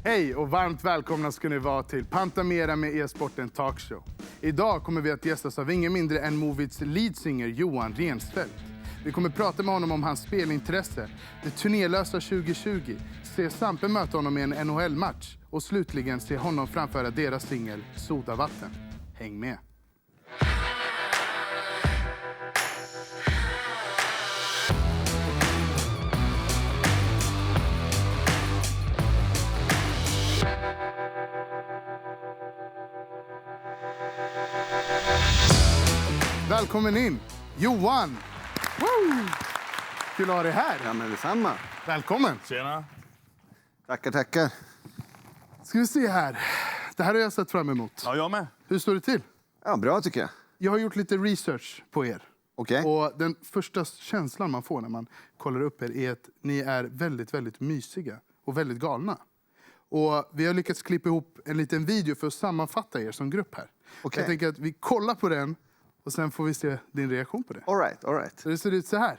Hej och varmt välkomna ska ni vara till Pantamera med e-sporten Talkshow. Idag kommer vi att gästas av ingen mindre än Movits leadsinger Johan Rensfeldt. Vi kommer prata med honom om hans spelintresse, det turnélösa 2020, se Sampe möta honom i en NHL-match och slutligen se honom framföra deras singel Sodavatten. Häng med! Välkommen in, Johan! Woo! Kul att ha dig här. Ja, men detsamma. Välkommen. Tjena. Tackar. Ska vi se här. Det här har jag sett fram emot. Ja, jag med. Hur står det till? Ja, bra tycker jag. Jag har gjort lite research på er. Okej. Och den första känslan man får när man kollar upp er är att ni är väldigt, väldigt mysiga och väldigt galna. Och vi har lyckats klippa ihop en liten video för att sammanfatta er som grupp här. Okej. Jag tänker att vi kollar på den och sen får vi se din reaktion på det. All right. Så det ser ut så här.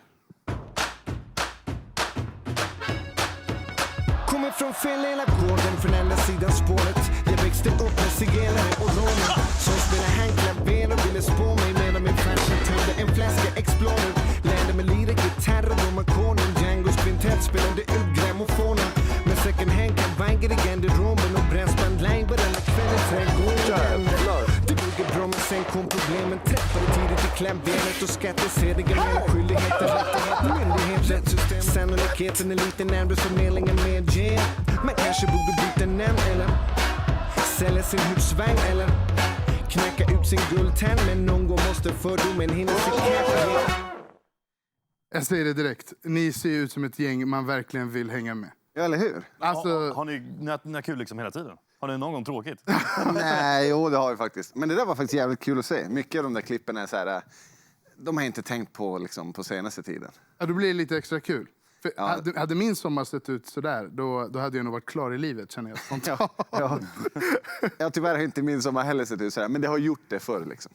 Kommer från fel hela gården, från andra sidan spåret. Jag växte upp med zigenare och romer som spelade handklaver och ville spå mig medan min farsa tömde en flaska Explorer. Lärde mig lira gitarr och domarkonen. Django's Quintet spelade ut grammofonen. Med second hand kan vankar i garderoben och brännspand line varenda kväll i trädgården. Det bygger bra men sen kom problemen. Träffade tidigt i klämbenet och skattesedliga med skyldigheter. Myndigheter, sannolikheten är lite närmare förmedlingen med J. Man kanske borde byta namn eller sälja sin husvagn eller knacka ut sin guldtand. Men någon gång måste fördomen hinna sig kaffe. Jag säger det direkt. Ni ser ut som ett gäng man verkligen vill hänga med. Ja, eller hur? Alltså, Har ni kul liksom hela tiden? Har ni någon gång tråkigt? Nej, jo det har vi faktiskt. Men det där var faktiskt jävligt kul att se. Mycket av de där klippen är så här... De har jag inte tänkt på liksom, på senaste tiden. ja, då blir det lite extra kul. För Ja. hade min sommar sett ut sådär, då hade jag nog varit klar i livet, känner jag spontant. Ja, tyvärr har inte min sommar heller sett ut så här. Men det har gjort det förr liksom.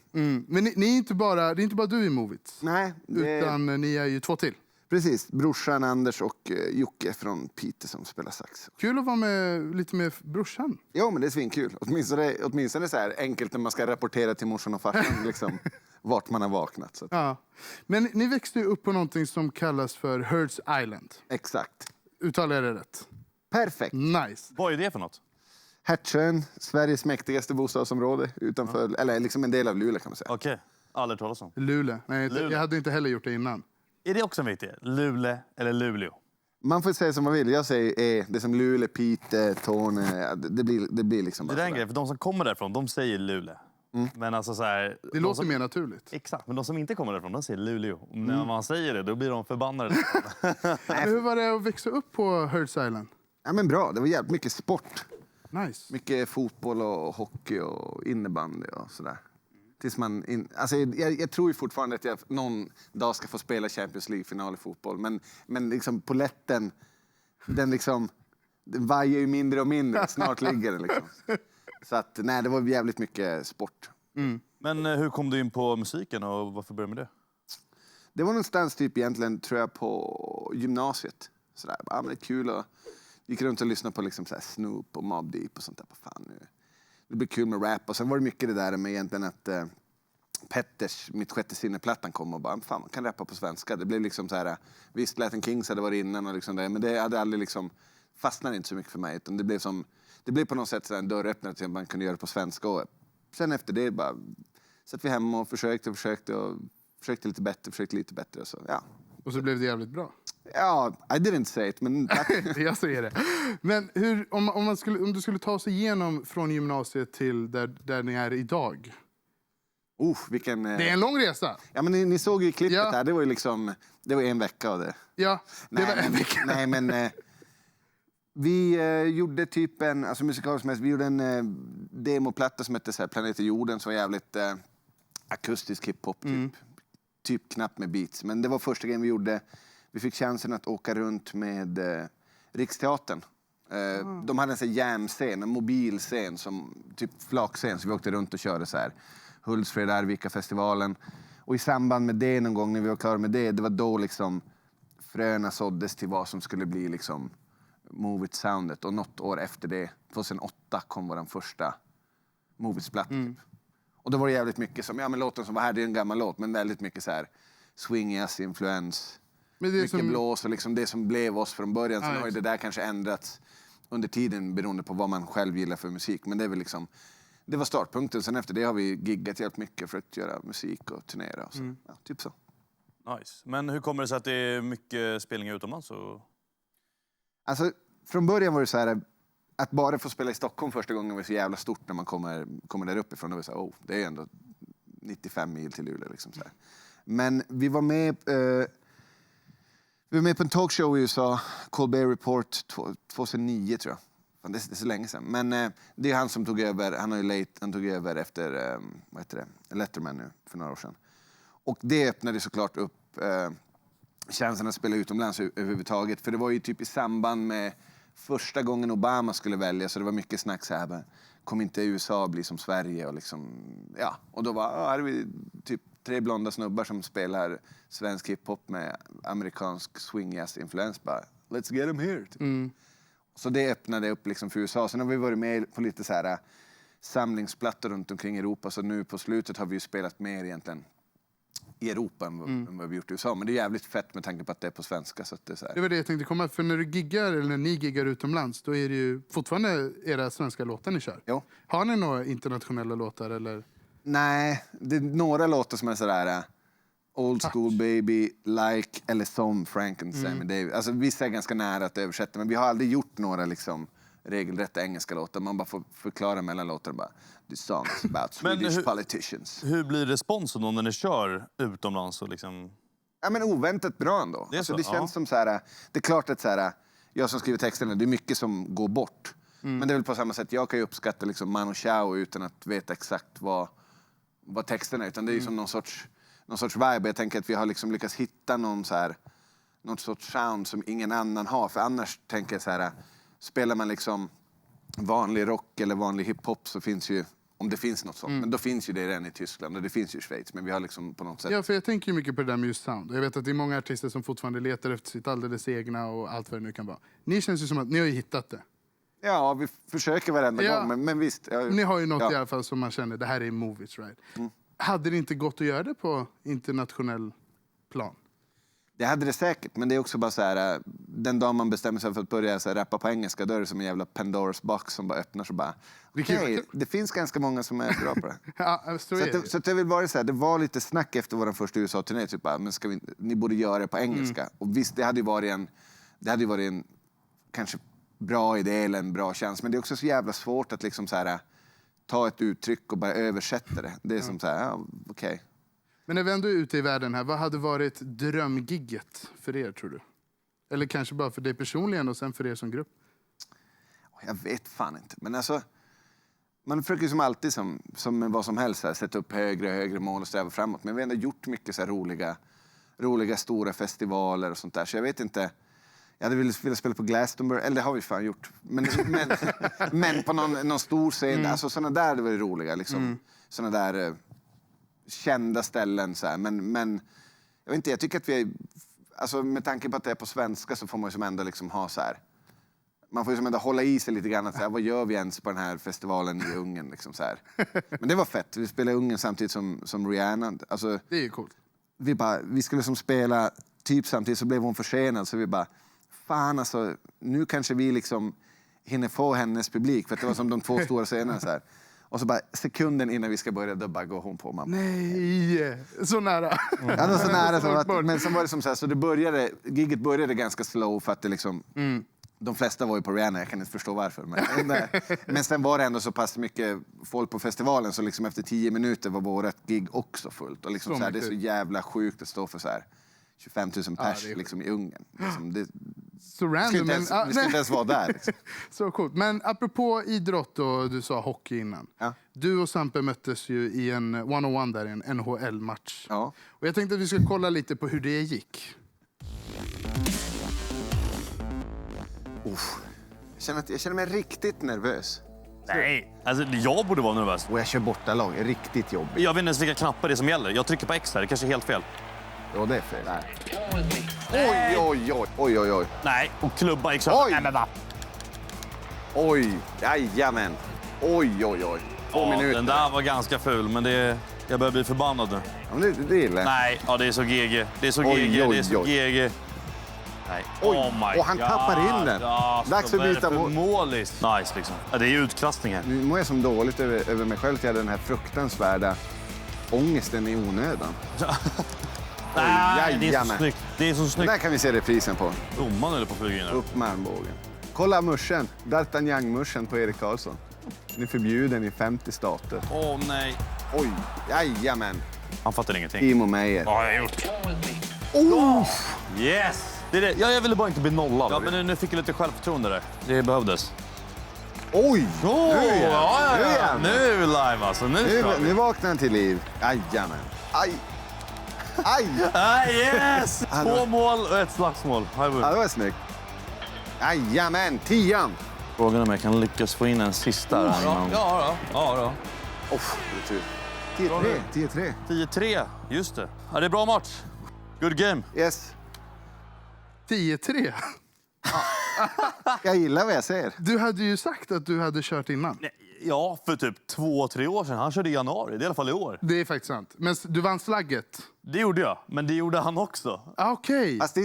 Men ni är inte bara, det är inte bara du i Movits. Nej, Utan ni är ju två till. precis. Brorsan Anders och Jocke från Piteå som spelar sax. Kul att vara med lite med brorsan. Ja, men det är svinkul. Åtminstone så här enkelt när man ska rapportera till morsan och farsan liksom, vart man har vaknat. Så. Ja. Men ni växte ju upp på någonting som kallas för Herds Island. Exakt. Uttalar jag det rätt? Perfekt. Nice. Vad är det för något? Hertsön, Sveriges mäktigaste bostadsområde utanför, eller liksom en del av Luleå kan man säga. Okej, aldrig talas om. Luleå. Nej, Luleå. jag hade inte heller gjort det innan. Är det också en viktig? Luleå eller Luleå? Man får säga som man vill. Jag säger det som Luleå, Piteå, Torne. Det blir liksom Det bara är en sådär. grej, för de som kommer därifrån, de säger Luleå. Men alltså så här... Det låter mer naturligt. Exakt, men de som inte kommer därifrån, de säger Luleå. Och när man säger det, då blir de förbannade. Men hur var det att växa upp på Herds Island? Ja, men bra. Det var jävligt mycket sport. Nice. Mycket fotboll och hockey och innebandy och sådär. Tills man... Alltså, jag tror ju fortfarande att jag någon dag ska få spela Champions League-final i fotboll. Men liksom poletten, den vajar ju mindre och mindre. Snart ligger den liksom. Så att, nej, det var jävligt mycket sport. Men hur kom du in på musiken och varför började med det? Det var någonstans typ egentligen, tror jag, på gymnasiet. Sådär, men det är kul att... Gick runt och lyssnade på liksom så här Snoop och Mobb Deep och sånt där. Fan, nu. Det blir kul med rap. Och sen var det mycket det där med egentligen att Petters, Mitt sjätte sinne-plattan kom och bara, fan man kan rappa på svenska. Det blev liksom så här, visst Latin Kings hade varit innan och liksom det, men det hade aldrig liksom, fastnade inte så mycket för mig. Utan det blev på något sätt så här en dörröppnare till att man kunde göra det på svenska. Och sen efter det bara satt vi hemma och försökte lite bättre. Och så, ja. Och så blev det jävligt bra. Ja, I didn't say it, men... Jag säger det. Men hur, om du skulle ta oss igenom från gymnasiet till där ni är idag? Vilken... Det är en lång resa. Ja, men ni såg ju klippet Ja. här. Det var ju liksom... Det var en vecka av det. Ja, det var en vecka. Nej, men... Vi gjorde typ vi gjorde en demoplatta som hette så här, Planet Jorden, som var jävligt akustisk hiphop typ. Typ knappt med beats. Men det var första gången vi gjorde... Vi fick chansen att åka runt med Riksteatern. De hade en sån här jam-scen, en mobilscen, som typ flakscen. Så vi åkte runt och körde så här. Hultsfred, Arvika-festivalen. Och i samband med det någon gång när vi var klara med det var då liksom fröna såddes till vad som skulle bli liksom Move It-soundet. Och något år efter det, 2008, kom vår första Move It-platta. Typ. Och då var det jävligt mycket som, men låten som var här, det är en gammal låt, men väldigt mycket så här swing-jazz-influens. Mycket blås och liksom det som blev oss från början. Sen har ju det där kanske ändrats under tiden beroende på vad man själv gillar för musik. Men det är väl liksom, det var startpunkten. Sen efter det har vi giggat helt mycket för att göra musik och turnera och så. Ja, typ så. Nice. Men hur kommer det sig att det är mycket spelningar utomlands? Alltså, från början var det så här att bara få spela i Stockholm första gången var så jävla stort när man kommer där uppifrån. Det var så här, det är ändå 95 mil till Luleå liksom så här. Men vi var med på en talkshow i USA, Colbert Report 2009 tror jag. Fan, det är så länge sedan. Men det är han som tog över, han tog över efter Letterman nu för några år sedan. Och det öppnade såklart upp chansen att spela utomlands överhuvudtaget. För det var ju typ i samband med första gången Obama skulle välja, så det var mycket snack så här, kom inte USA bli som Sverige och liksom, ja. Och då hade vi typ 3 blonda snubbar som spelar svensk hiphop med amerikansk swing-jazz-influens. Bara, let's get them here. Typ. Så det öppnade upp liksom för USA. Sen har vi varit med på lite så här samlingsplattor runt omkring Europa. Så nu på slutet har vi ju spelat mer egentligen i Europa än vad vi gjort i USA. Men det är jävligt fett med tanke på att det är på svenska. Så att det är så här. Det var det jag tänkte komma. För när du giggar, eller när ni giggar utomlands, då är det ju fortfarande era svenska låtar ni kör. Jo. Har ni några internationella låtar eller? Nej, det är några låtar som är sådär Old School Baby, Like eller Som Frank and Sammy Davis. Alltså vissa är ganska nära att översätta, men vi har aldrig gjort några liksom regelrätta engelska låtar. Man bara får förklara mellan låtar bara. This song is about Swedish politicians. Hur blir responsen då när ni kör utomlands och liksom? Ja, men oväntat bra ändå. Det, alltså, det känns som såhär, det är klart att såhär, jag som skriver texterna, det är mycket som går bort. Men det är väl på samma sätt, jag kan ju uppskatta liksom Manu Chao utan att veta exakt vad texten är, utan det är ju som någon sorts vibe. Jag tänker att vi har liksom lyckats hitta någon sorts sound som ingen annan har. För annars tänker jag så här, spelar man liksom vanlig rock eller vanlig hiphop så finns ju, om det finns något sånt, men då finns ju det redan i Tyskland och det finns ju i Schweiz. Men vi har liksom på något sätt... Ja, för jag tänker ju mycket på det där med just sound. Jag vet att det är många artister som fortfarande letar efter sitt alldeles egna och allt vad det nu kan vara. Ni känns ju som att ni har ju hittat det. Ja, vi försöker varenda gång, men visst. Ni har ju något i alla fall som man känner, det här är movies, right? Hade det inte gått att göra det på internationell plan? Det hade det säkert, men det är också bara så här, den dag man bestämmer sig för att börja så här, rappa på engelska, då är det som en jävla Pandoras box som bara öppnar så bara, okej, det finns ganska många som är bra på det. Ja, så det vill vara så här, det var lite snack efter vår första USA-turné, typ bara, men ni borde göra det på engelska. Och visst, det hade ju varit en kanske bra idé eller en bra chans, men det är också så jävla svårt att liksom så här ta ett uttryck och bara översätta det. Det är som så här, okej. Men när vi ändå är ute i världen här, vad hade varit drömgigget för er, tror du? Eller kanske bara för dig personligen och sen för er som grupp? Jag vet fan inte. Men alltså, man försöker ju som alltid, som vad som helst, här, sätta upp högre och högre mål och sträva framåt. Men vi har ändå gjort mycket så här roliga stora festivaler och sånt där. Så jag vet inte. Jag hade velat spela på Glastonbury, eller det har vi fan gjort. Men på någon stor scen. Alltså sådana där, det var det roliga. Liksom. Sådana där kända ställen. Så här. Men jag vet inte, jag tycker att vi är, alltså med tanke på att det är på svenska så får man ju som ändå liksom ha så här. Man får ju som ändå hålla i sig lite grann. Att så här, vad gör vi ens på den här festivalen i Ungern? Liksom så här. Men det var fett. Vi spelade i Ungern samtidigt som Rihanna. Alltså, det är ju coolt. Vi skulle som spela typ samtidigt, så blev hon försenad. Så vi bara, fan alltså, nu kanske vi liksom hinner få hennes publik. För att det var som de 2 stora scenerna så här. Och så bara sekunden innan vi ska börja, då bara går hon på mamma. Nej, så nära. Ja, det så nära. Så att, men sen var det som så här, så gigget började ganska slow för att det liksom, de flesta var ju på Rihanna, jag kan inte förstå varför. Men sen var det ändå så pass mycket folk på festivalen så liksom efter 10 minuter var vårt gig också fullt. Och liksom så här, det är så jävla sjukt att stå för så här 25 000 pers liksom i Ungern. Liksom, det skulle inte ens vara där. Liksom. Så coolt. Men apropå idrott, och du sa hockey innan. Ja. Du och Sampe möttes ju i en one-on-one där, i en NHL-match. Ja. Och jag tänkte att vi ska kolla lite på hur det gick. Jag känner mig riktigt nervös. Nej, alltså jag borde vara nervös. Och jag kör bortalag, riktigt jobbigt. Jag vet inte ens vilka knappar det är som gäller. Jag trycker på X här, det kanske är helt fel. Ja, det är fel. Oj. Nej, och klubba X. Oj. Nej, men va? Oj, jajamän. Oj, oj, oj. 2 minuter. Den där var ganska ful, men jag börjar bli förbannad nu. Ja, men det gillar jag. Nej, det är så GG. Det är så Oj, GG, oj, det är så oj. GG. Nej. Oj, Oh my och han tappar in den. Dags att byta mål. målis. Nice liksom. Ja, det är ju utklassning här. Nu mår jag som dåligt över mig själv. Jag hade den här fruktansvärda ångesten i onödan. Nej, det är så jajamän. snyggt. Det är så Den snyggt. där kan vi se reprisen på. Domaren eller på flygen. Upp med armbågen. Kolla muschen. D'Artagnan-muschen på Erik Karlsson. Den är förbjuden i 50 stater. Åh nej. Oj, jajamän. Han fattar ingenting. Timo Meyer. Vad har jag gjort? Oh! Yes! Det är det. Ja, jag ville bara inte bli nollad. Ja, men nu fick jag lite självförtroende där. Det behövdes. Oj! Ja. Nu är vi live alltså. Nu vaknar han till liv. Jajamän. Aj! Aj! Yes! 2 mål och 1 slagsmål. Ja, det var snyggt. Jajamän, 10. Frågan är om jag kan lyckas få in en sista. Ja. Oh, det är tur. 10-3. 10-3, just det. Ja, det är bra match. Good game. Yes. 10-3. Jag gillar vad jag ser. Du hade ju sagt att du hade kört innan. Ja, för typ 2-3 år sedan. Han körde i januari, det är i alla fall i år. Det är faktiskt sant. Men du vann slagget. Det gjorde jag, men det gjorde han också. Okej. Alltså,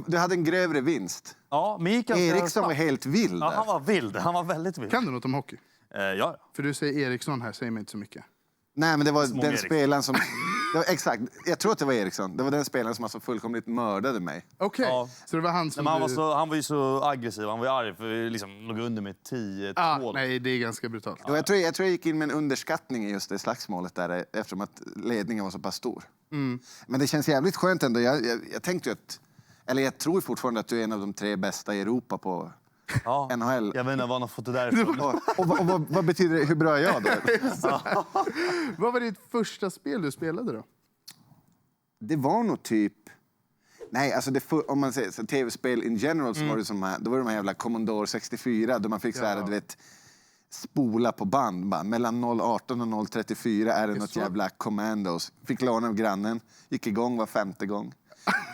du hade en grövre vinst. Ja, men gick ganska Eriksson var snabbt. helt vild. Ja, där. han var vild. Han var väldigt vild. Kan du något om hockey? Ja. För du säger Eriksson här, säger mig inte så mycket. Nej, men det var Små den Eriksson. spelaren som... Det var, exakt, jag tror att det var Eriksson. Det var den spelaren som alltså fullkomligt mördade mig. Okej, Ja. så det var han som Men du... han var ju så aggressiv, han var ju arg för vi liksom låg under med 10-2. Nej, det är ganska brutalt. Och jag tror jag gick in med en underskattning i just det slagsmålet där eftersom att ledningen var så pass stor. Men det känns jävligt skönt ändå. Jag tänkte ju att... Eller jag tror fortfarande att du är en av de 3 bästa i Europa på NHL. Jag vet inte var han har fått det därifrån. Och vad betyder det? Hur bra är jag då? Vad var ditt första spel du spelade då? Det var nog typ... Nej, alltså om man säger så tv-spel in general så var det som här, då var det de här jävla Commodore 64 då man fick så här, du vet, spola på band. Bara, mellan 018 och 034 är det något jävla commandos. Fick låna av grannen, gick igång var 5:e gång.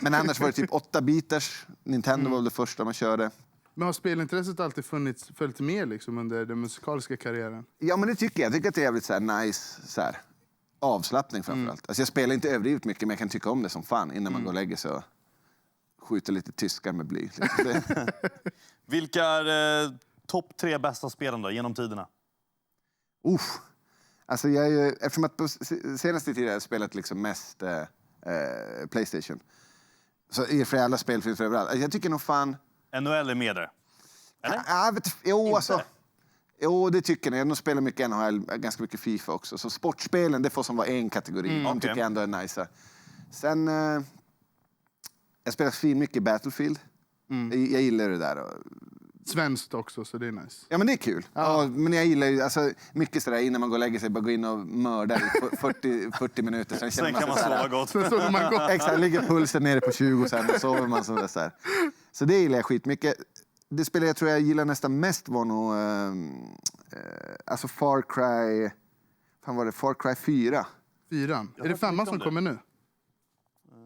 Men annars var det typ 8-bitars. Nintendo var väl det första man körde. Men har spelintresset alltid följt med liksom under den musikaliska karriären? Ja, men det tycker jag. Jag tycker att det är jävligt så här nice så här, avslappning framförallt. Alltså jag spelar inte överdrivet mycket, men jag kan tycka om det som fan innan man går och lägger sig och skjuter lite tyskar med bly. Vilka är topp 3 bästa spelen då, genom tiderna? Alltså jag är ju, eftersom att på senaste tiden har jag spelat liksom mest PlayStation. Så i för alla spel finns det överallt. Alltså jag tycker nog fan... NHL är med där. Eller? Jo, det tycker jag. Jag spelar mycket NHL, ganska mycket FIFA också. Så sportspelen, det får som vara en kategori. De tycker jag ändå är nice. Sen... jag spelar fin mycket Battlefield. Jag gillar det där. Svenskt också, så det är nice. Ja, men det är kul. Ja, men jag gillar ju alltså, mycket sådär innan man går och lägger sig, bara gå in och mörda i 40 minuter. Sen kan man sova gott. Sen sover man gott. Exakt, ligger pulsen nere på 20 sen och sover man så där. Så det gillar jag skitmycket. Det spel jag tror jag gillar nästan mest var nog alltså Far Cry... Fan var det? Far Cry 4. 4. Är det 5 som kommer nu?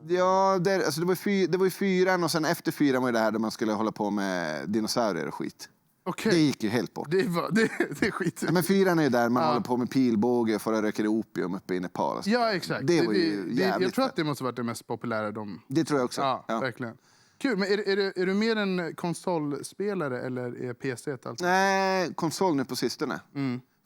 Ja, alltså det var ju 4 och sen efter 4 var det här där man skulle hålla på med dinosaurier och skit. Okej. Det gick ju helt bort. Det är skit. Ja, men 4 är ju där man håller på med pilbåge och får röka opium uppe i Nepal. Ja, exakt. Det var ju jävligt jag tror fett. att det måste varit det mest populära. Det tror jag också. Ja, Ja. verkligen. Kul, men är du mer en konsolspelare eller är PC ett allt? Nej, konsol nu på sistone.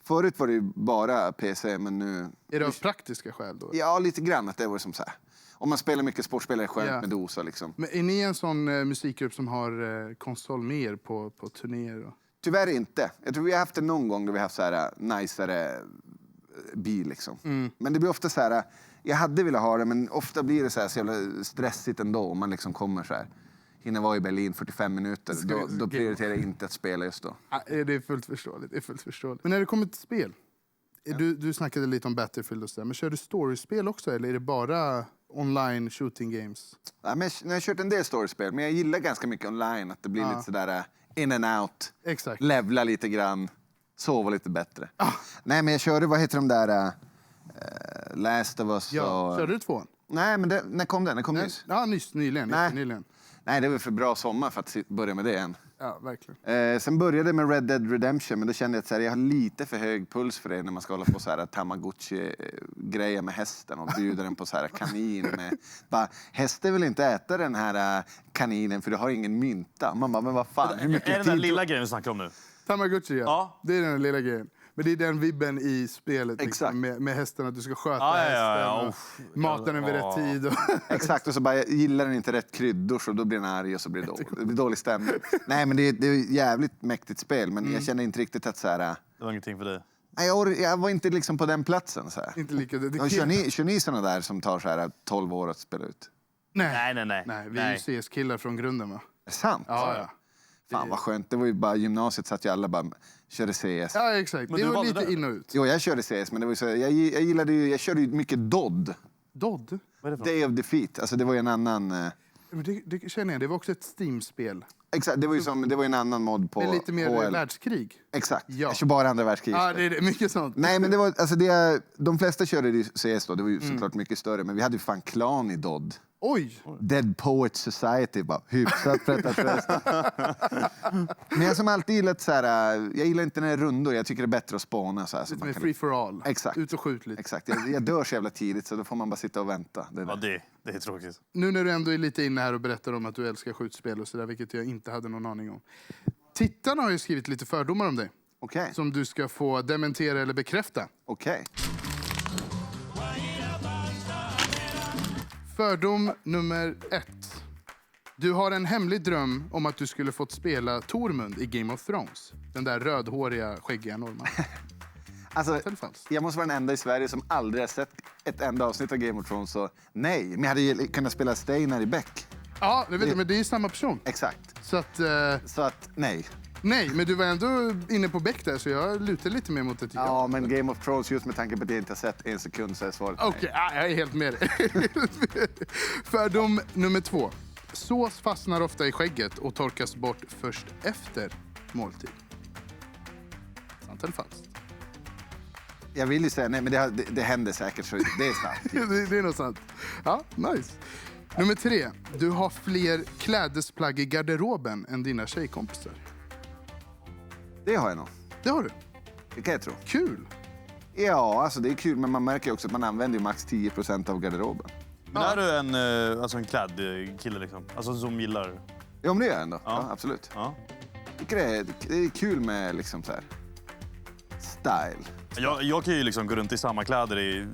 Förut var det ju bara PC, men nu... Är det av praktiska skäl då? Ja, lite grann att det var som så här. Om man spelar mycket sportspel är det skönt med dosa liksom. Men är ni en sån musikgrupp som har konsol med er på turnéer? Tyvärr inte. Jag tror vi har haft det någon gång då vi har haft så här najsare bil liksom. Men det blir ofta så här, jag hade velat ha det, men ofta blir det så jävla stressigt ändå om man liksom kommer så här. Hinner vara i Berlin 45 minuter, då prioriterar jag inte att spela just då. Det är fullt förståeligt. Men när det kommer till spel, du snackade lite om Battlefield och så där, men kör du storyspel också eller är det bara online shooting games? Ja, men jag har kört en del storyspel, men jag gillar ganska mycket online, att det blir lite sådär in and out. Exakt. Levla lite grann, sova lite bättre. Nej, men jag körde, vad heter de där, Last of Us och... Körde du 2? Nej, men när kom den? Den kom nyss. Ja, nyligen. Nej, det var för bra sommar för att börja med det än. Ja, verkligen. Sen började det med Red Dead Redemption, men då kände jag att så här, jag har lite för hög puls för det när man ska hålla på så här Tamagotchi-grejer med hästen och bjuda den på så här kanin. Hästen vill inte äta den här kaninen för det har ingen mynta. Man bara, men vad fan, hur mycket Är det den där lilla grejen vi snackar om nu? Tamagotchi, Ja. Det är den lilla grejen. Men det är den vibben i spelet Exakt. liksom, med hästen, att du ska sköta Ja. hästen och mata den vid rätt tid. Och Exakt, och så bara gillar den inte rätt kryddor så då blir den arg och så blir det blir dålig stämning. Nej, men det är jävligt mäktigt spel, men jag känner inte riktigt att så här... Det var ingenting för dig. Nej, jag var inte liksom på den platsen så här. inte lika Och kör ni såna där som tar så här 12 år att spela ut? Nej, Nej. vi är ju CS-killar från grunden, va? Är det sant? Ja. Fan vad skönt, det var ju bara gymnasiet så att jag alla bara körde CS. Ja, exakt. Men Det du var valde lite det? in och ut. Jo, jag körde CS, men det var ju så, jag körde ju mycket DOD. Dodd? Vad är det för Day of Defeat, alltså det var ju en annan... Men det känner jag, det var också ett Steam-spel. Exakt, det var ju en annan mod på Med lite mer HL. världskrig. Exakt, Ja. jag kör bara andra världskriget. Ja, det är mycket sånt. Nej, men det var, alltså de flesta körde ju CS då, det var ju såklart mycket större, men vi hade ju fan klan i DOD. Oj! Dead Poets Society, bara hyfsat pretentiöst. Men jag som alltid gillat så här, jag gillar inte när det är rundor, jag tycker det är bättre att spåna så här. Så Lite man mer kan, free for all. Exakt. Ut och skjut lite. exakt, jag dör så jävla tidigt så då får man bara sitta och vänta. Det är Ja, det. det är tråkigt. Nu när du ändå är lite inne här och berättar om att du älskar skjutspel och sådär, vilket jag inte hade någon aning om. Tittarna har ju skrivit lite fördomar om dig. Okej, Som du ska få dementera eller bekräfta. okej. Fördom nummer 1. Du har en hemlig dröm om att du skulle fått spela Tormund i Game of Thrones. Den där rödhåriga, skäggiga norrman. Alltså, Är det falskt? jag måste vara den enda i Sverige som aldrig har sett ett enda avsnitt av Game of Thrones, så nej. Men jag hade ju kunnat spela Steinar i Beck. Ja, det vet jag, men det är samma person. Exakt. Så att, Så att, nej. nej, men du var ändå inne på Beck där, så jag lutar lite mer mot ett ja. Ja, men Game of Thrones, just med tanke på att jag inte har sett en sekund, så är svaret nej. Okej, jag är helt med dig. Fördom nummer 2. Sås fastnar ofta i skägget och torkas bort först efter måltid. Sant eller falskt? Jag vill ju säga nej, men det händer säkert, så det är sant. Det är nog sant. Ja, nice. Nummer 3. Du har fler klädesplagg i garderoben än dina tjejkompisar. Det har jag nog. Det har du. Det kan jag tro. Kul. Ja, alltså det är kul, men man märker ju också att man använder ju max 10% av garderoben. Men är du en klädkille liksom? Alltså som gillar... Ja, men det gör jag ändå. Ja, absolut. Ja. Jag tycker det är kul med liksom så här style. Jag kan ju liksom gå runt i samma kläder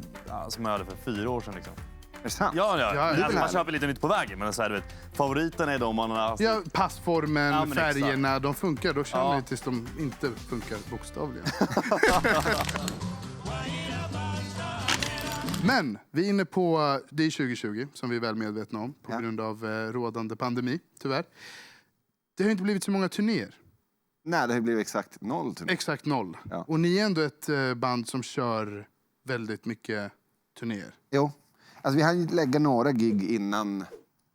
som jag hade för 4 år sedan liksom. Är det sant? Ja. det är väl Man härligt. köper lite nytt på vägen, men så här, du vet, favoriten är de man har... Ja, passformen, Ja, men färgerna, de funkar. Då känner Ja. man ju tills de inte funkar bokstavligen. Men vi är inne på det är 2020, som vi är väl medvetna om, på grund av rådande pandemi, tyvärr. Det har inte blivit så många turnéer. Nej, det har blivit exakt 0 turné. Exakt 0. Ja. Och ni är ändå ett band som kör väldigt mycket turnéer. Jo. Alltså vi hann ju lägga några gig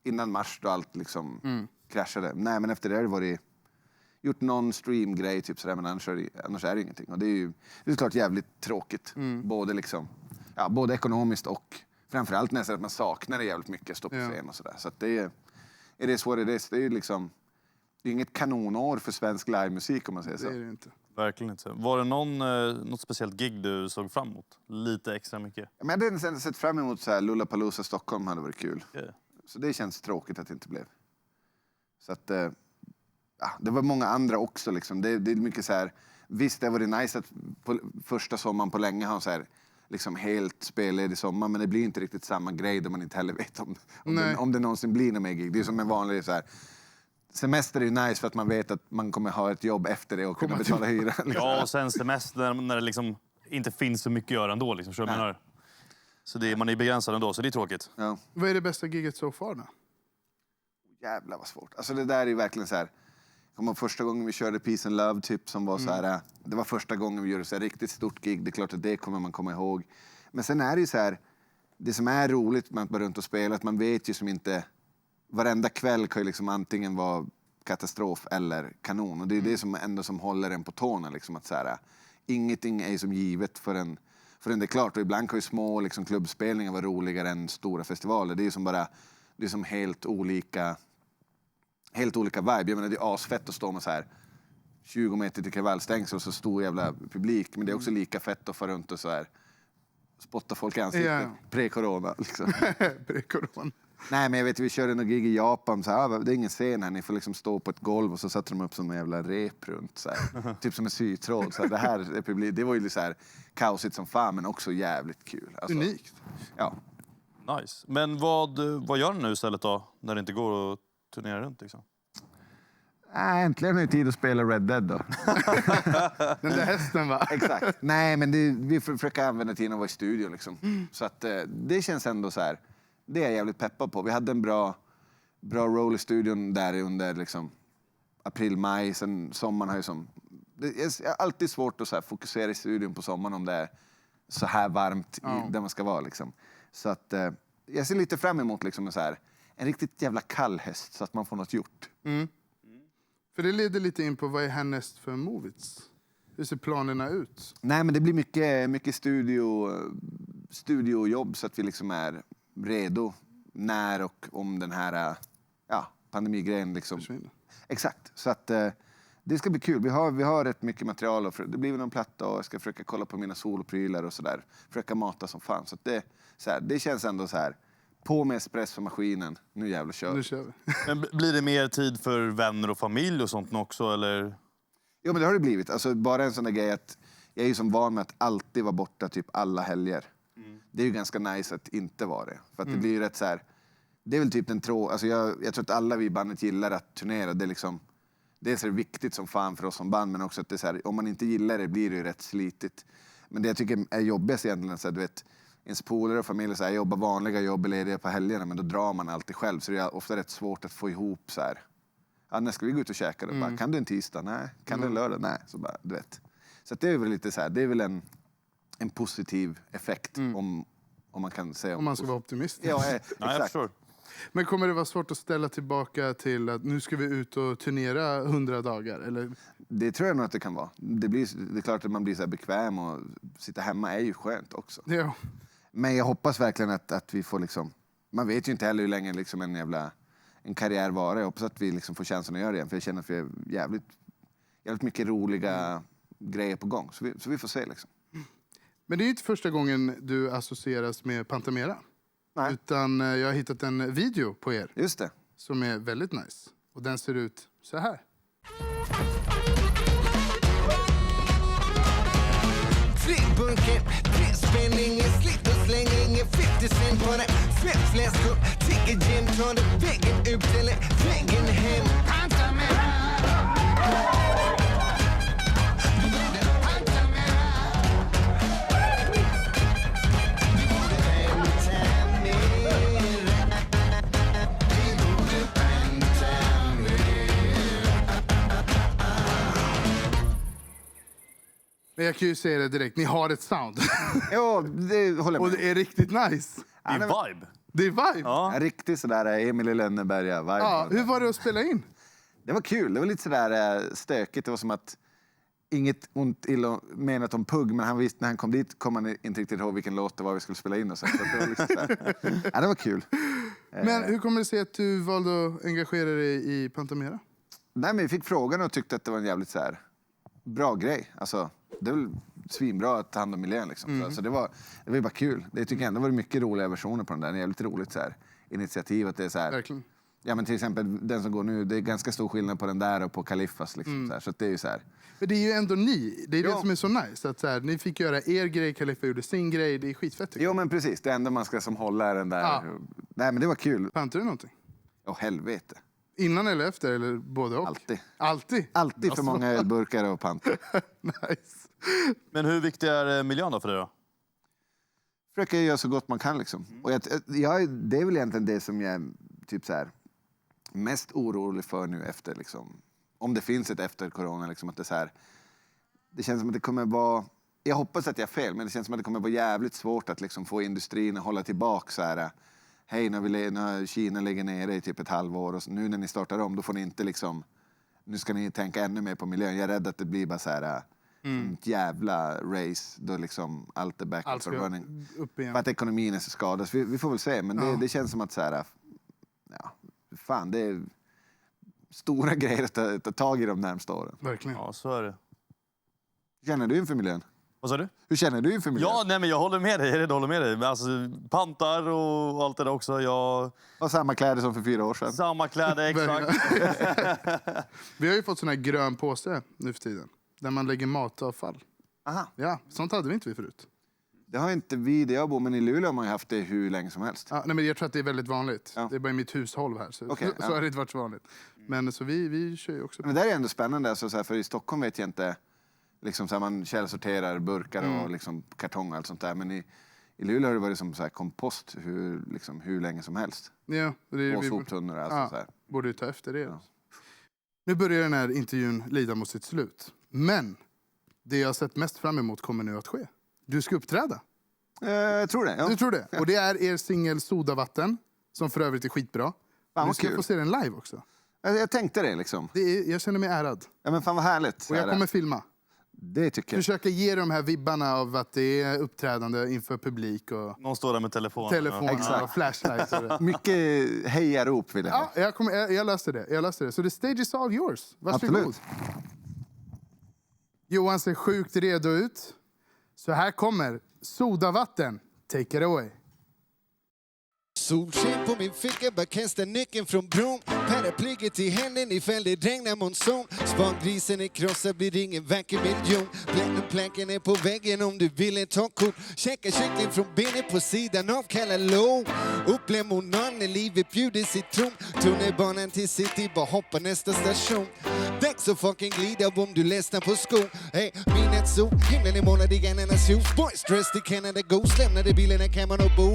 innan mars då allt liksom kraschade. Nej, men efter det har det varit gjort någon streamgrej typ sådär, men annars är det ingenting. Och det är klart jävligt tråkigt. Både liksom, ja, både ekonomiskt och framförallt nästan att man saknar det jävligt mycket, stå på scen och sådär. Så att det är svårt. Det är liksom, det är inget kanonår för svensk livemusik om man säger så. Det är det inte. Verkligen inte. Var det något speciellt gig du såg fram emot? Lite extra mycket? Men jag hade sett fram emot så här Lollapalooza Stockholm, hade varit kul. Yeah. Så det känns tråkigt att det inte blev. Så att, ja, det var många andra också liksom. Det är mycket så här, visst det var det nice att på första sommaren på länge ha så här liksom helt spelledig sommar, men det blir inte riktigt samma grej då man inte heller vet om det någonsin blir någon mer gig. Det är som en vanlig så här, semester är ju nice för att man vet att man kommer ha ett jobb efter det och kunna betala hyra. Liksom. Ja, och sen semester när det liksom inte finns så mycket att göra ändå. Liksom, så, menar, så man är begränsad ändå, så det är tråkigt. Ja. Vad är det bästa giget so far då? Jävlar vad svårt. Alltså det där är ju verkligen så här. Jag kommer ihåg första gången vi körde Peace and Love typ, som var så här. Det var första gången vi gjorde så här riktigt stort gig. Det är klart att det kommer man komma ihåg. Men sen är det ju så här. Det som är roligt med att vara runt och spela, att man vet ju som inte. Varenda kväll kan ju liksom antingen vara katastrof eller kanon. Och det är det som ändå som håller en på tårna liksom, att så här. Ingenting är som givet förrän det är klart. Och ibland kan ju små liksom klubbspelningar vara roligare än stora festivaler. Det är som bara, det är som helt olika helt olika vibe. Jag menar, det är asfett att stå med så här 20 meter till kravallstängsel och så stor jävla publik. Men det är också lika fett att få runt och så här spotta folk i ansiktet. Pre-corona liksom. Pre-corona. Nej, men jag vet, vi körde någon gig i Japan. Så här, det är ingen scen här, ni får liksom stå på ett golv och så sätter de upp som en jävla rep runt. Så här. Typ som en sytråd. Så här, det här är publik. Det var ju så här kaosigt som fan, men också jävligt kul. Alltså, Unikt. Ja. Nice. Men vad gör ni nu istället då? När det inte går att turnera runt liksom? Äntligen har jag tid att spela Red Dead då. Den där hästen va? Exakt. Nej, men vi försöker använda tiden att vara i studio liksom. Så att det känns ändå så här. Det är jag jävligt peppad på. Vi hade en bra roll i studion där under liksom april, maj. Sen sommaren har ju som... Det är alltid svårt att så här fokusera i studion på sommaren om det är så här varmt där man ska vara liksom. Så att jag ser lite fram emot liksom en riktigt jävla kall höst så att man får något gjort. Mm. För det leder lite in på vad är härnäst för Movits? Hur ser planerna ut? Nej, men det blir mycket studiojobb så att vi liksom är redo när och om den här pandemigrejen liksom försvinner. Exakt, så att det ska bli kul. Vi har rätt mycket material och det blir någon platta och jag ska försöka kolla på mina solprylar och sådär. Försöka mata som fan. Så att det känns ändå så här. På med espresso maskinen. Nu jävlar kör. Nu kör vi. Men blir det mer tid för vänner och familj och sånt också eller? Ja, men det har det blivit. Alltså bara en sån där grej att jag är ju som van med att alltid vara borta typ alla helger. Det är ju ganska nice att inte vara det. För att det blir ju rätt så här. Det är väl typ alltså jag tror att alla vi i bandet gillar att turnera. Det är liksom, det är så viktigt som fan för oss som band, men också att det är så här, om man inte gillar det blir det ju rätt slitigt. Men det jag tycker är jobbigast egentligen så här, du vet, ens polare och familj så här, jobbar vanliga jobb eller lediga på helgerna, men då drar man alltid själv, så det är ofta rätt svårt att få ihop så här. Ja, när ska vi gå ut och käka då? Bara, kan du en tisdag? Nej. Kan du en lördag? Nej. Så bara, du vet. Så att det är väl lite så här, det är väl en positiv effekt om man kan säga. Om man ska vara optimistisk. Ja, exakt. Nej, jag förstår. Men kommer det vara svårt att ställa tillbaka till att nu ska vi ut och turnera 100 dagar? Eller? Det tror jag nog att det kan vara. Det är klart att man blir så här bekväm och sitta hemma är ju skönt också. Ja. Men jag hoppas verkligen att vi får liksom... Man vet ju inte heller hur länge liksom en karriär varar. Jag hoppas att vi liksom får chansen att göra det igen. För jag känner att vi är jävligt mycket roliga grejer på gång. Så vi får se liksom. Men det är inte första gången du associeras med Pantamera. Nej. Utan jag har hittat en video på er. Just det. Som är väldigt nice. Och den ser ut så här. Flygbunken, spänn ingen slitt och släng ingen 50 cent på det. Svetsläsk upp, tigger gin, tar det väggen upp eller väggen hem. Pantamera. Men jag kan ju säga det direkt, ni har ett sound. Ja, det håller jag Och med. det är riktigt nice. Det är vibe. Det är vibe. Ja. En riktig sådär Emil i Lönneberga-vibe. Ja, hur var det att spela in? Det var kul. Det var lite sådär stökigt. Det var som att inget ont illa menat om Pugg, men han visste när han kom dit kom han inte riktigt ihåg vilken låt det var vi skulle spela in. Och så det var liksom sådär. Ja, det var kul. Men hur kommer det sig att du valde att engagera dig i Pantamera? Nej, men vi fick frågan och tyckte att det var en jävligt så här bra grej. Alltså, det är väl svinbra att ta hand om miljön liksom. Så det var ju bara kul. Det tycker jag ändå var mycket roliga versioner på den där. Det är jävligt roligt så här initiativ att det är så här. Verkligen. Ja, men till exempel den som går nu, det är ganska stor skillnad på den där och på Kaliffas liksom, så här. Så att det är ju så här. Men det är ju ändå ni. Det är Ja. det som är så nice. Att så här, ni fick göra er grej, Kaliffa gjorde sin grej. Det är skitfett tycker jag. Jo, men precis. Det enda man ska som hålla är den där. Ja. Nej, men det var kul. Pantar du någonting? Åh, helvete. Innan eller efter? Eller både och? Alltid. Alltid? Alltid för många ölburkar och pant. Nice. Men hur viktig är miljön då för dig då? Försöker göra så gott man kan liksom. Och det är väl egentligen det som jag är typ så här mest orolig för nu efter liksom, om det finns ett efter corona liksom, att det så här, det känns som att det kommer vara, jag hoppas att jag är fel, men det känns som att det kommer vara jävligt svårt att liksom få industrin att hålla tillbaka så här. Hej, när Kina lägger ner det i typ ett halvår och nu när ni startar om, då får ni inte liksom, nu ska ni tänka ännu mer på miljön. Jag är rädd att det blir bara så här ett jävla race då liksom allt är back Allt up ska running. upp igen. För att ekonomin är så skadad. Så vi får väl se, men det känns som att så här, ja, fan, det är stora grejer att ta tag i de närmsta åren. Verkligen. Ja, så är det. Hur känner du inför miljön? Vad sa du? Hur känner du inför miljön? Ja, nej, men jag håller med dig. Jag är redo att hålla med dig. Men alltså, pantar och allt det där också. Och samma kläder som för 4 år sedan. Samma kläder, exakt. Vi har ju fått sån här grön påse nu för tiden. Där man lägger matavfall. Aha. Ja, sånt hade vi inte vi förut. Det har inte vi där jag bor, men i Luleå har man ju haft det hur länge som helst. Ja, nej, men jag tror att det är väldigt vanligt. Ja. Det är bara i mitt hushåll här. Så, Okej, så har det inte varit så vanligt. Men så vi kör ju också. Men det där är ändå spännande, alltså, så här, för i Stockholm vet jag inte, liksom, så här, man källsorterar burkar och liksom, kartong och allt sånt där. Men i Luleå har det varit som så här, kompost hur länge som helst. Ja, det, Och soptunnor och ja, så här. borde ju ta efter det. Ja. Nu börjar den här intervjun lida mot sitt slut. Men det jag har sett mest fram emot kommer nu att ske. Du ska uppträda. Jag tror det, ja. Du tror det? Och det är er singel Sodavatten, som för övrigt är skitbra. Fan, Du vad ska kul. få se den live också. Jag tänkte det liksom. Jag känner mig ärad. Ja, men fan vad härligt. Och jag kommer filma. Det tycker jag. Försöka ge de här vibbarna av att det är uppträdande inför publik och Någon står där med telefonen. telefoner och flashlights. Och det. Mycket hejarop vill jag ha. Ja, jag löste det. Så the stage is all yours. Varsågod. Absolut. Johan ser sjukt redo ut. Så här kommer Sodavatten. Take it away. Solsken på min ficka, bara kasta nyckeln från bron. Paraplyget i handen ifall det regnar monsun. Spangrisen är krossad, blir ingen vacker miljon. Planken är på väggen om du vill ta kort. Käka kyckling från benet på sidan av Kalla Low. Upp lemonan när livet bjuder citron. Tunnelbanan till city, bara hoppa nästa station. Dags att fucking glida om du ledsnar på skor. Hey, minnet så, himlen är målad i grannarnas hus. Boys dressed i Canada Goose, lämnade bilarna kan man och bo.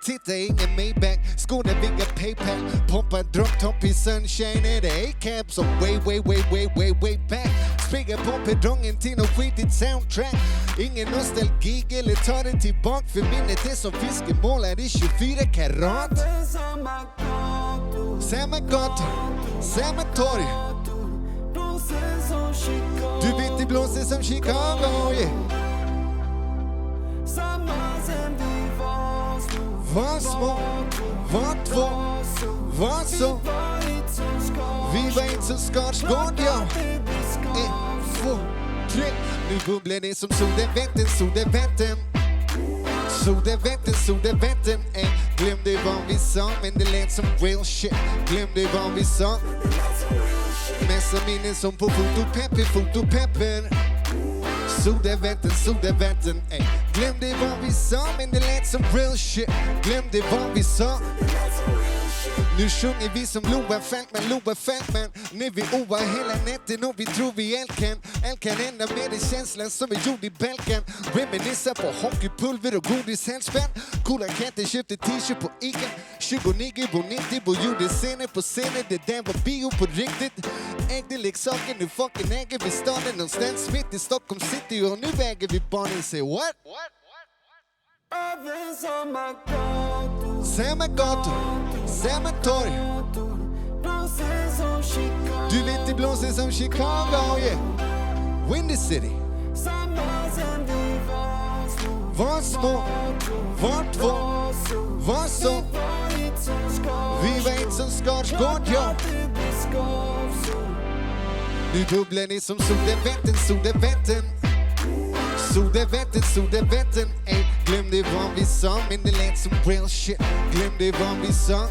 Titta ingen Maybach, skåda vigga Paypal. Poppa drop top i sunshine, är det A-cab som way back. Springa på perrongen till något skitigt soundtrack. Ingen nostalgi eller ta den tillbaka, för minnet är som fiskemålad i 24 karat. Samma gata, samma torg. Du vet det blåser som Chicago, yeah. Var små, var två, var så. Vi var inte så Skarsgård, ja. 1, 2, 3. Nu bubblar det som Sodavatten, Sodavatten. Sodavatten, glömde vad vi sa, men det lät som real shit. Glömde vad vi sa. Massa minnen som på fotopepper. Sodavatten, ey. Glömde vad vi sa, men det lät som real shit. Glömde vad vi sa. Nu sjunger vi som Loa Falkman. När vi oar hela nätten och vi tror vi kan ända med den känslan som är gjord i bälken. Reminiscer på hockeypulver och godishälsspänn. Coola katter köpte t-shirt på Ica. 29 och 90 och gjorde scener på scener. Det där var bio på riktigt. Ägde leksaker, nu fucking äger vi staden någonstans mitt i Stockholm city. Och nu väger vi barnen, say what? Samma gator, samma torg. Du vet det blåser som Chicago, yeah. Windy City. Var små, var två, var så. Vi var inte som Skarsgård, ja. Nu bubblar ni som Sodavatten. Sodavatten, ey. Glömde vad vi sa, men det lät som real shit. Glömde vad vi sa.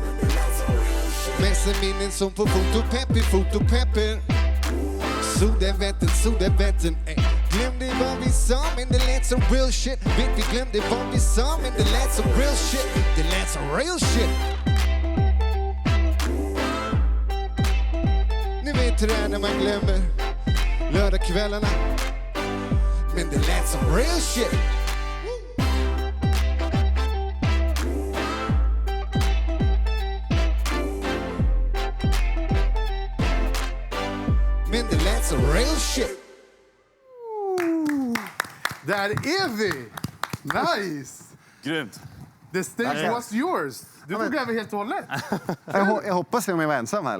Massa minnen som på fotopepper. Sodavatten, ey. Glömde vad vi sa, men det lät som real shit. Vet vi glömde vad vi sa, men det lät som real shit. Det lät som real shit. Ni vet hur det är när man glömmer lördagskvällarna. Men det lät som real shit. Men det lät som real shit. Där är vi! Nice! Grymt. The stage was yours. Du tog över helt och hållet. Jag hoppas det om jag var ensam här.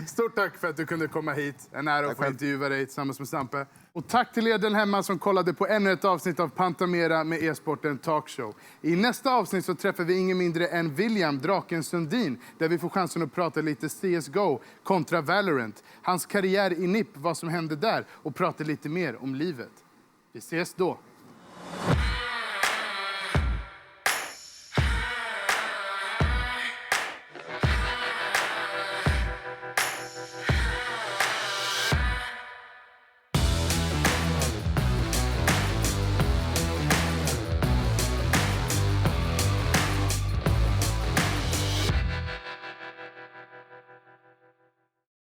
Stort tack för att du kunde komma hit. En ära att få intervjua dig tillsammans med Sampe. Och tack till er där hemma som kollade på ännu ett avsnitt av Pantamera med e-sporten Talkshow. I nästa avsnitt så träffar vi ingen mindre än William Draken Sundin, där vi får chansen att prata lite CSGO kontra Valorant. Hans karriär i NIP, vad som hände där, och prata lite mer om livet. Vi ses då.